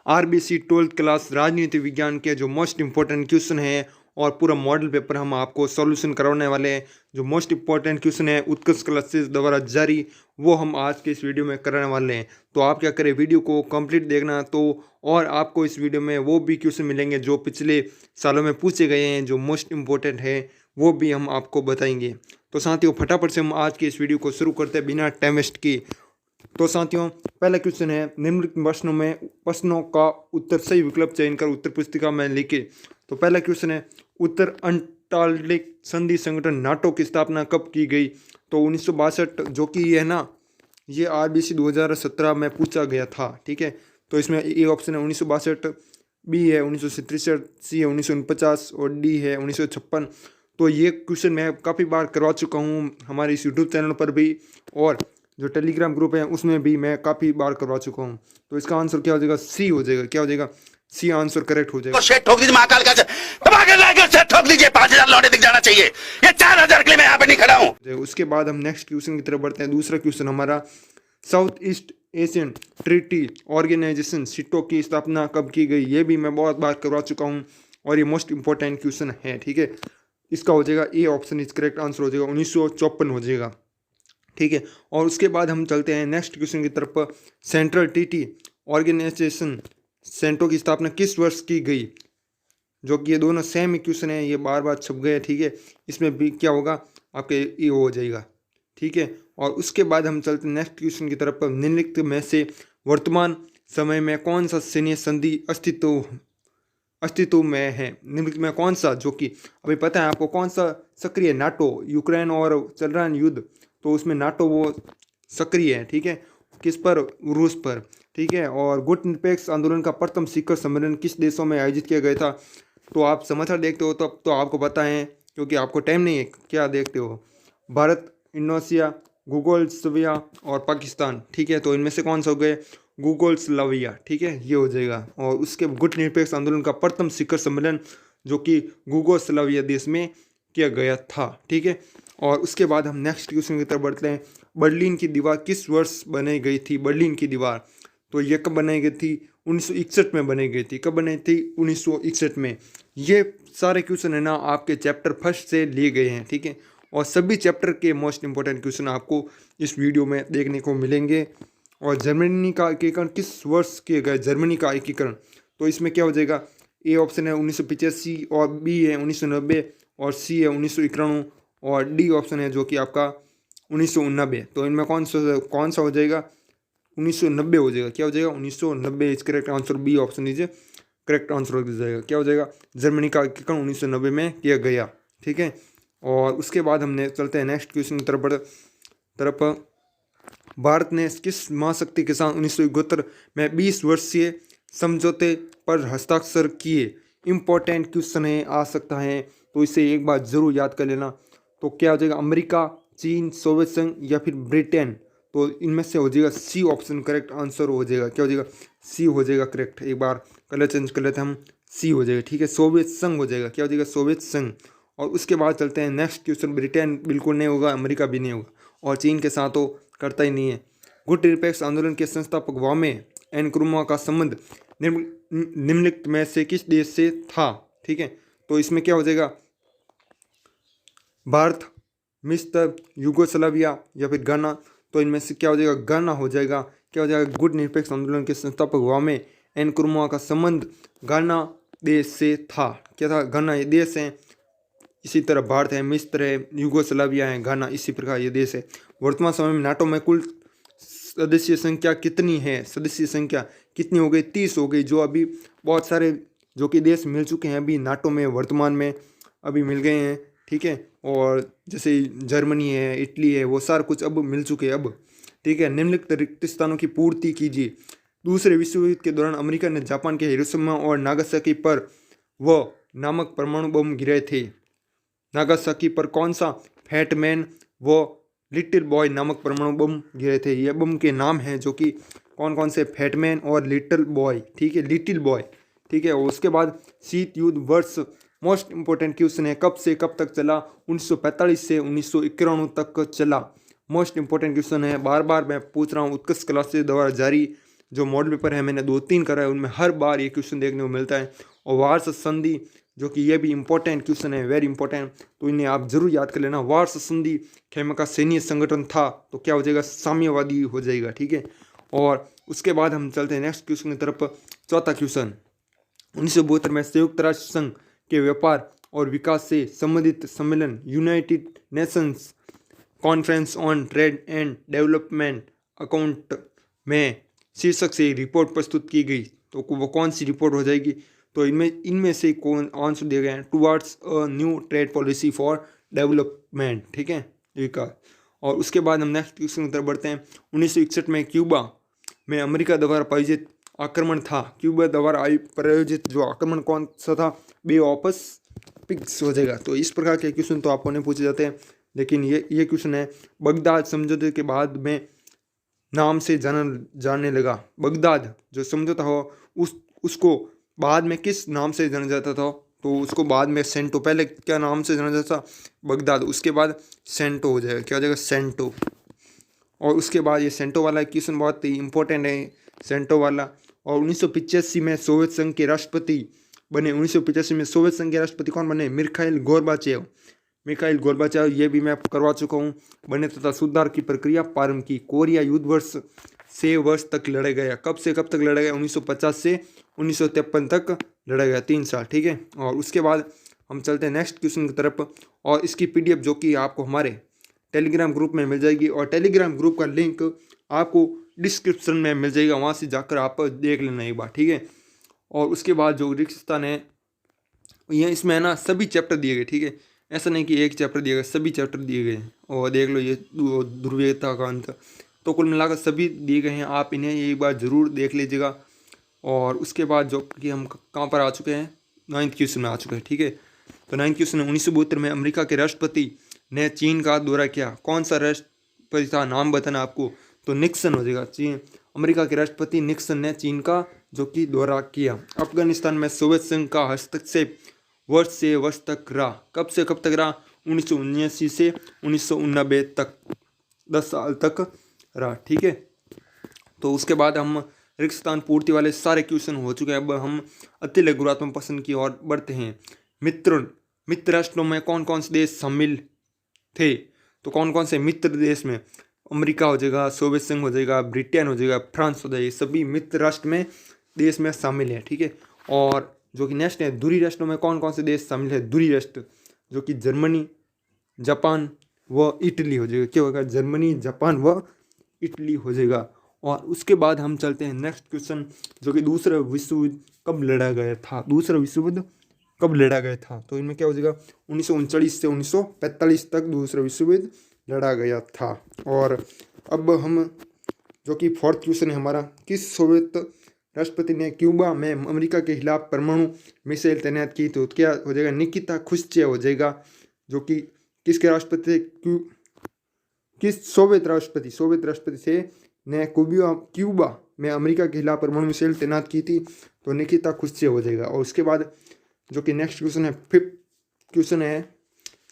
RBC 12th class राजनीति विज्ञान के जो मोस्ट इंपॉर्टेंट क्वेश्चन है और पूरा मॉडल पेपर हम आपको सॉल्यूशन करवाने वाले हैं। जो मोस्ट इंपॉर्टेंट क्वेश्चन है उत्कर्ष क्लासेस द्वारा जारी, वो हम आज के इस वीडियो में कराने वाले हैं। तो आप क्या करें, वीडियो को कंप्लीट देखना। तो और आपको इस वीडियो में वो भी क्वेश्चन मिलेंगे जो पिछले सालों में पूछे गए हैं, जो मोस्ट इंपॉर्टेंट है वो भी हम आपको बताएंगे। तो साथियों, फटाफट से हम आज के इस वीडियो को शुरू करते हैं बिना टाइम वेस्ट किए। तो साथियों, पहला क्वेश्चन है, निम्नलिखित प्रश्नों का उत्तर सही विकल्प चयन कर उत्तर पुस्तिका में लिखे। तो पहला क्वेश्चन है, उत्तर अंटार्कटिक संधि संगठन नाटो की स्थापना कब की गई? तो 1962, जो कि ये है ना, ये आरबीसी 2017 में पूछा गया था। ठीक है, तो इसमें ए ऑप्शन है 1962, बी है 1963, सी है 1949 और डी है 1956। तो ये क्वेश्चन मैं काफ़ी बार करवा चुका हूँ हमारे इस यूट्यूब चैनल पर भी, और जो टेलीग्राम ग्रुप है उसमें भी मैं काफ़ी बार करवा चुका हूँ। तो इसका आंसर क्या हो जाएगा? सी हो जाएगा। क्या हो जाएगा? सी आंसर करेक्ट हो जाएगा। शेट ठोक दीजिए, महाकाल का शेट ठोक दीजिए। 5,000 लौटे दिख जाना चाहिए, ये 4,000 के लिए मैं यहाँ पे नहीं खड़ा हूँ। उसके बाद हम नेक्स्ट क्वेश्चन की तरफ बढ़ते हैं। दूसरा क्वेश्चन हमारा, South East Asian Treaty Organization SEATO की स्थापना कब की गई? ये भी मैं बहुत बार करवा चुका हूँ और ये मोस्ट इंपॉर्टेंट क्वेश्चन है। ठीक है, इसका हो जाएगा A option is correct answer हो जाएगा, 1954 हो जाएगा। ठीक है, और उसके बाद हम चलते हैं नेक्स्ट क्वेश्चन की तरफ। सेंट्रल टीटी ऑर्गेनाइजेशन सेंटो की स्थापना किस वर्ष की गई? जो कि ये दोनों सेम क्वेश्चन है, ये बार बार छप गए। ठीक है, इसमें भी क्या होगा आपके ये हो जाएगा। ठीक है, और उसके बाद हम चलते हैं नेक्स्ट क्वेश्चन की तरफ। निम्नलिखित में से वर्तमान समय में कौन सा सैन्य संधि अस्तित्व में है? निम्नलिखित में कौन सा, जो कि अभी पता है आपको कौन सा सक्रिय? नाटो, यूक्रेन और चल रहा है युद्ध, तो उसमें नाटो वो सक्रिय है। ठीक है, किस पर? रूस पर। ठीक है, और गुट निरपेक्ष आंदोलन का प्रथम शिखर सम्मेलन किस देशों में आयोजित किया गया था? तो आप समाचार देखते हो तब तो आपको पता है, क्योंकि आपको टाइम नहीं है। क्या देखते हो? भारत, इंडोनेशिया, युगोस्लाविया और पाकिस्तान। ठीक है, तो इनमें से कौन सा हो गए? युगोस्लाविया। ठीक है, ये हो जाएगा। और उसके गुट निरपेक्ष आंदोलन का प्रथम शिखर सम्मेलन जो कि युगोस्लाविया देश में किया गया था। ठीक है, और उसके बाद हम नेक्स्ट क्वेश्चन की तरफ बढ़ते हैं। बर्लिन की दीवार किस वर्ष बनाई गई थी? बर्लिन की दीवार, तो ये कब बनाई गई थी? 1961 में बनाई गई थी। कब बनाई थी? 1961 में। ये सारे क्वेश्चन है ना आपके चैप्टर फर्स्ट से लिए गए हैं। ठीक है, और सभी चैप्टर के मोस्ट इंपॉर्टेंट क्वेश्चन आपको इस वीडियो में देखने को मिलेंगे। और जर्मनी का एकीकरण किस वर्ष किया गया? जर्मनी का एकीकरण, तो इसमें क्या हो जाएगा? ए ऑप्शन है 1985 और बी है 1990 और सी है 1991 और डी ऑप्शन है जो कि आपका 1989। तो इनमें कौन सा हो जाएगा? 1990 हो जाएगा। क्या हो जाएगा? 1990 is correct answer. B option is correct answer हो जाएगा। क्या हो जाएगा? जर्मनी का एकीकरण 1990 में किया गया। ठीक है, और उसके बाद हमने चलते हैं नेक्स्ट क्वेश्चन की तरफ। भारत ने किस महाशक्ति के साथ 1971 में 20 वर्षीय समझौते पर हस्ताक्षर किए? इम्पोर्टेंट क्वेश्चन है, आ सकता है, तो इसे एक बार जरूर याद कर लेना। तो क्या हो जाएगा? अमेरिका, चीन, सोवियत संघ या फिर ब्रिटेन? तो इनमें से हो जाएगा सी ऑप्शन करेक्ट आंसर हो जाएगा। क्या हो जाएगा? सी हो जाएगा करेक्ट। एक बार कलर चेंज कर लेते हैं हम, सी हो जाएगा। ठीक है, सोवियत संघ हो जाएगा। क्या हो जाएगा? सोवियत संघ। और उसके बाद चलते हैं नेक्स्ट क्वेश्चन। ब्रिटेन बिल्कुल नहीं होगा, अमेरिका भी नहीं होगा, और चीन के साथ तो करता ही नहीं है। गुट निरपेक्ष आंदोलन के संस्थापक वामे एनक्रुमा का संबंध निम्नलिखित में से किस देश से था? ठीक है, तो इसमें क्या हो जाएगा? भारत, मिस्र, युगोस्लाविया या फिर गाना? तो इनमें से क्या हो जाएगा? गाना हो जाएगा। क्या हो जाएगा? गुट निरपेक्ष आंदोलन के संस्थापक वामे एनक्रुमा का संबंध गाना देश से था। क्या था? गाना ये देश है। इसी तरह भारत है, मिस्र है, युगोस्लाविया है, गाना, इसी प्रकार ये देश है। वर्तमान समय में नाटो में कुल सदस्य संख्या कितनी है? सदस्य संख्या कितनी हो गई? 30 हो गई। जो अभी बहुत सारे जो कि देश मिल चुके हैं अभी नाटो में, वर्तमान में अभी मिल गए हैं। ठीक है, और जैसे जर्मनी है, इटली है, वो सारा कुछ अब मिल चुके हैं अब। ठीक है, निम्नलिखित रिक्त स्थानों की पूर्ति कीजिए। दूसरे विश्व युद्ध के दौरान अमेरिका ने जापान के हिरोशिमा और नागासाकी पर वो नामक परमाणु बम गिराए थे। नागासाकी पर कौन सा? फैटमैन वो लिटिल बॉय नामक परमाणु बम गिरे थे। ये बम के नाम हैं जो कि कौन कौन से? फैटमैन और लिटिल बॉय। ठीक है, लिटिल बॉय। ठीक है, और उसके बाद शीत युद्ध वर्ष, मोस्ट इंपॉर्टेंट क्वेश्चन है, कब से कब तक चला? 1945 से 1991 तक चला। मोस्ट इंपॉर्टेंट क्वेश्चन है, बार बार मैं पूछ रहा हूँ, उत्कर्ष क्लासेस द्वारा जारी जो मॉडल पेपर है मैंने 2-3 करा है, उनमें हर बार ये क्वेश्चन देखने को मिलता है। और वार्स संधि जो कि ये भी इंपॉर्टेंट क्वेश्चन है, वेरी इंपॉर्टेंट, तो इन्हें आप जरूर याद कर लेना। वार्स संधि खेमे का सैन्य संगठन था, तो क्या हो जाएगा, साम्यवादी हो जाएगा, ठीक है। और उसके बाद हम चलते हैं नेक्स्ट क्वेश्चन की तरफ। चौथा क्वेश्चन, 1972 में संयुक्त राष्ट्र संघ के व्यापार और विकास से संबंधित सम्मेलन United Nations conference on trade and development account में शीर्षक से रिपोर्ट प्रस्तुत की गई, तो वो कौन सी रिपोर्ट हो जाएगी, तो इनमें से कौन आंसर दिए गए हैं, towards a new trade policy for development, ठीक है, विकास। और उसके बाद हम नेक्स्ट क्वेश्चन की तरफ बढ़ते हैं। 1961 में क्यूबा में अमेरिका द्वारा प्रायोजित आक्रमण था, क्यूबा द्वारा प्रायोजित जो आक्रमण कौन सा था, बे ऑफ पिग्स हो जाएगा। तो इस प्रकार के क्वेश्चन तो आपको नहीं पूछे जाते हैं, लेकिन ये क्वेश्चन है, बगदाद समझौते के बाद में नाम से जानने लगा। बगदाद जो समझौता हो उसको बाद में किस नाम से जाना जाता था, तो उसको बाद में सेंटो, पहले क्या नाम से जाना जाता था, बगदाद, उसके बाद सेंटो हो जाएगा, क्या हो जाएगा, सेंटो। और उसके बाद ये सेंटो वाला क्वेश्चन बहुत ही इंपॉर्टेंट है, सेंटो वाला। और 1985 में सोवियत संघ के राष्ट्रपति बने, 1985 में सोवियत संघ के राष्ट्रपति कौन बने, मिखाइल गोर्बाचेव, ये भी मैं करवा चुका हूँ, बने तथा सुधार की प्रक्रिया प्रारंभ की। कोरिया युद्ध वर्ष तक लड़ा गया, कब से कब तक लड़ा गया, 1950 से 1953 तक लड़ा गया, 3 साल, ठीक है। और उसके बाद हम चलते हैं नेक्स्ट क्वेश्चन की तरफ, और इसकी PDF जो कि आपको हमारे टेलीग्राम ग्रुप में मिल जाएगी, और टेलीग्राम ग्रुप का लिंक आपको डिस्क्रिप्शन में मिल जाएगा, वहाँ से जाकर आप देख लेना एक बार, ठीक है। और उसके बाद जो रिक्तस्थान है, ये इसमें है ना सभी चैप्टर दिए गए, ठीक है, ऐसा नहीं कि एक चैप्टर दिए गए, सभी चैप्टर दिए गए। और देख लो ये ध्रुवीयता का अंत, तो कुल मिलाकर सभी दिए गए हैं, आप इन्हें एक बार ज़रूर देख लीजिएगा। और उसके बाद जो कि हम कहाँ पर आ चुके हैं, 9th क्वेश्चन में आ चुके हैं, ठीक है। तो 9th क्वेश्चन है, 1972 में अमेरिका के राष्ट्रपति ने चीन का दौरा किया, कौन सा राष्ट्रपति था, नाम बताना आपको, तो निक्सन हो जाएगा। चीन, अमेरिका के राष्ट्रपति निक्सन ने चीन का जो कि दौरा किया। अफगानिस्तान में सोवियत संघ का हस्तक्षेप वर्ष से वर्ष तक रहा, कब से कब तक रहा, 1979 से 1989 तक, 10 साल तक रहा, ठीक है। तो उसके बाद हम रिक्त स्थान पूर्ति वाले सारे क्वेश्चन हो चुके हैं। अब हम अति लघुरात्मक प्रश्न की ओर बढ़ते हैं। मित्र राष्ट्रों में कौन कौन से देश शामिल थे, तो कौन कौन से मित्र देश में, अमेरिका हो जाएगा, सोवियत संघ हो जाएगा, ब्रिटेन हो जाएगा, फ्रांस हो जाएगा, सभी मित्र राष्ट्र में देश में शामिल है, ठीक है। और जो कि नेक्स्ट है, दूरी राष्ट्रों में कौन कौन से देश शामिल है, दूरी राष्ट्र जो कि जर्मनी, जापान व इटली हो जाएगा, क्या होगा, जर्मनी, जापान व इटली हो जाएगा। और उसके बाद हम चलते हैं नेक्स्ट क्वेश्चन, जो कि दूसरा विश्व युद्ध कब लड़ा गया था, दूसरा विश्व युद्ध कब लड़ा गया था, तो इनमें क्या हो जाएगा, 1939 से 1945 तक दूसरा विश्व युद्ध लड़ा गया था। और अब हम जो कि 4th क्वेश्चन है हमारा, किस सोवियत राष्ट्रपति ने क्यूबा में अमेरिका के खिलाफ परमाणु मिसाइल तैनात की, तो क्या हो जाएगा, निकिता खुश्चेव हो जाएगा, जो कि किसके राष्ट्रपति थे, किस सोवियत राष्ट्रपति थे ने क्यूबा में अमेरिका के खिलाफ परमाणु मिसाइल तैनात की थी, तो निकिता खुश्चेव हो जाएगा। और उसके बाद जो कि नेक्स्ट क्वेश्चन है, 5th क्वेश्चन है,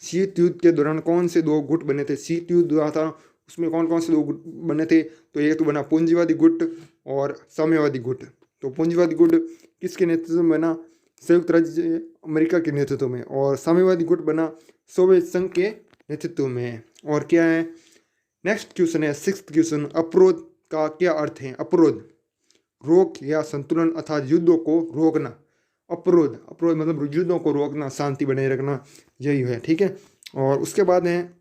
शीत युद्ध के दौरान कौन से 2 गुट बने थे, शीत युद्ध हुआ था उसमें कौन कौन से 2 गुट बने थे, तो एक तो बना पूंजीवादी गुट और साम्यवादी गुट। तो पूंजीवादी गुट किसके नेतृत्व में बना, संयुक्त राज्य अमेरिका के नेतृत्व में, और साम्यवादी गुट बना सोवियत संघ के नेतृत्व में। और क्या है, नेक्स्ट क्वेश्चन है 6th क्वेश्चन, अवरोध का क्या अर्थ है, अवरोध रोक या संतुलन अर्थात युद्धों को रोकना, अवरोध मतलब युद्धों को रोकना, शांति बनाए रखना, यही है, ठीक है। और उसके बाद है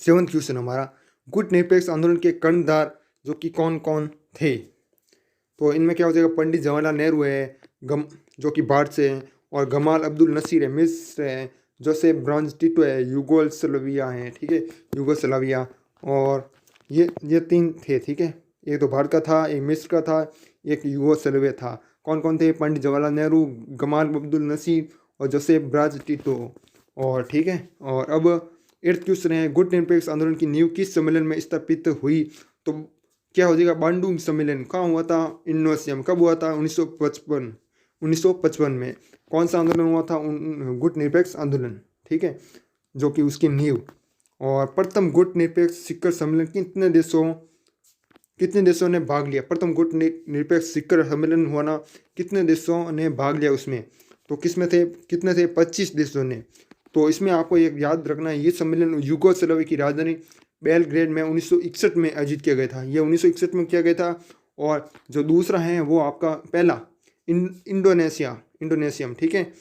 7th क्वेश्चन हमारा, गुट निरपेक्ष आंदोलन के कर्णधार जो कि कौन कौन थे, तो इनमें क्या हो जाएगा, पंडित जवाहरलाल नेहरू है, जो कि भारत से हैं, और गमाल अब्दुल नसीर है, मिस्र है, जोसेफ ब्रांज टिटो है, यूगोस्लाविया है, ठीक है, यूगोस्लाविया। और ये 3 थे, ठीक है, एक तो भारत का था, एक मिस्र का था, एक यूगोस्लाविया था। कौन कौन थे, पंडित जवाहरलाल नेहरू, गमाल अब्दुल नसीर और जोसेफ ब्रांज टिटो, और ठीक है। और अब 8th क्वेश्चन है, गुट निरपेक्ष आंदोलन की नींव किस सम्मेलन में स्थापित हुई, तो क्या हो जाएगा, बांडुंग सम्मेलन। कहाँ हुआ था, इंडोनेशिया में। कब हुआ था, 1955 में। कौन सा आंदोलन हुआ था, गुट निरपेक्ष आंदोलन, ठीक है, जो कि उसकी नींव। और प्रथम गुट निरपेक्ष शिखर सम्मेलन कितने देशों ने भाग लिया? प्रथम गुट निरपेक्ष शिखर सम्मेलन हुआ ना, कितने देशों ने भाग लिया उसमें? तो किसमें थे, कितने थे? 25 देशों ने। तो इसमें आपको एक याद रखना है, ये सम्मेलन यूगोस्लाविया की राजधानी बेलग्रेड में 1961 में आयोजित किया गया था। ये 1961 में किया गया था। और जो दूसरा है वो आपका पहला इंडोनेशियम, ठीक है,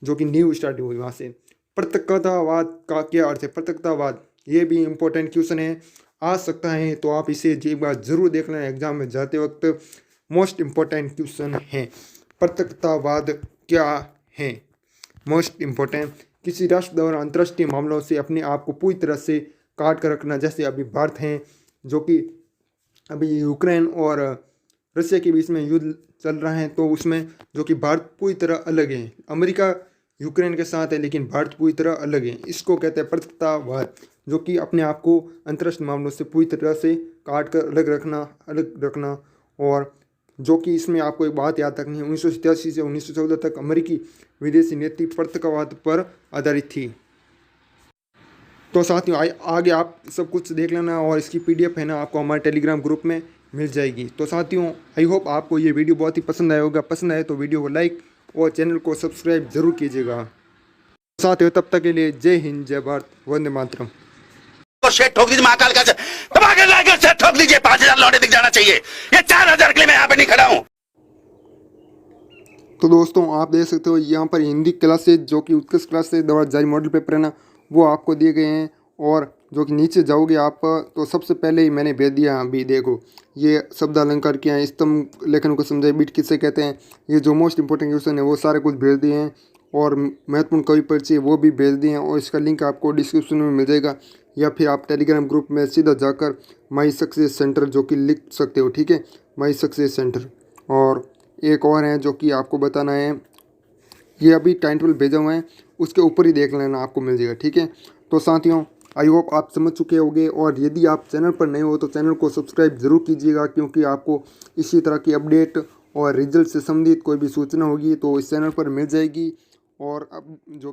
जो कि न्यू स्टार्ट हुई वहाँ से। पृथकतावाद का क्या अर्थ है? पृथकतावाद, ये भी इम्पोर्टेंट क्वेश्चन है, आ सकता है, तो आप इसे एक बार जरूर देख लेना एग्जाम में जाते वक्त। मोस्ट इम्पोर्टेंट क्वेश्चन है, पृथकतावाद क्या है? मोस्ट इम्पोर्टेंट, किसी राष्ट्र द्वारा अंतर्राष्ट्रीय मामलों से अपने आप को पूरी तरह से काट कर रखना, जैसे अभी भारत हैं, जो कि अभी यूक्रेन और रशिया के बीच में युद्ध चल रहा है, तो उसमें जो कि भारत पूरी तरह अलग है। अमेरिका यूक्रेन के साथ है, लेकिन भारत पूरी तरह अलग है। इसको कहते हैं पृथकतावाद, जो कि अपने आप को अंतर्राष्ट्रीय मामलों से पूरी तरह से काट कर अलग रखना। और जो कि इसमें आपको एक बात याद रखनी है, 1987 से 1914 तक अमेरिकी विदेशी नीति पृथकवाद पर आधारित थी। तो साथियों आगे आप सब कुछ देख लेना, और इसकी PDF है ना आपको हमारे टेलीग्राम ग्रुप में मिल जाएगी। तो साथियों आई होप आपको ये वीडियो बहुत ही पसंद आया होगा। पसंद आए तो वीडियो को लाइक और चैनल को सब्सक्राइब जरूर कीजिएगा। साथियों तब तक के लिए जय हिंद, जय भारत, वंदे मातरम। और शेट ठोक दीजिए महाकाल का दबा के लाकर शेट ठोक दीजिए, 5000 लौटे दिख जाना चाहिए। ये 4000 के लिए मैं यहाँ पे नहीं खड़ा हूँ। तो दोस्तों आप देख सकते हो यहाँ पर हिंदी क्लासेज जो कि उत्कृष्ट क्लास से द्वारा जारी मॉडल पेपर है ना, वो आपको दिए गए हैं। और जो कि नीचे जाओगे आप तो सबसे पहले ही मैंने भेज दिया। अभी देखो ये शब्द अलंकार क्या है, स्तंभ लेखन को समझाए, बीट किससे कहते हैं, ये जो मोस्ट इंपॉर्टेंट क्वेश्चन है वो सारे कुछ भेज दिए हैं। और महत्वपूर्ण कवि परिचय वो भी भेज दिए हैं, और इसका लिंक आपको डिस्क्रिप्शन में मिल जाएगा, या फिर आप टेलीग्राम ग्रुप में सीधा जाकर माई सक्सेस सेंटर जो कि लिख सकते हो, ठीक है, माई सक्सेस सेंटर। और एक और है जो कि आपको बताना है, ये अभी टाइम टेबल भेजा हुआ है, उसके ऊपर ही देख लेना, आपको मिल जाएगा, ठीक है। तो साथियों आई होप आप समझ चुके होंगे, और यदि आप चैनल पर नए हो तो चैनल को सब्सक्राइब जरूर कीजिएगा, क्योंकि आपको इसी तरह की अपडेट और रिजल्ट से संबंधित कोई भी सूचना होगी तो इस चैनल पर मिल जाएगी। और अब जो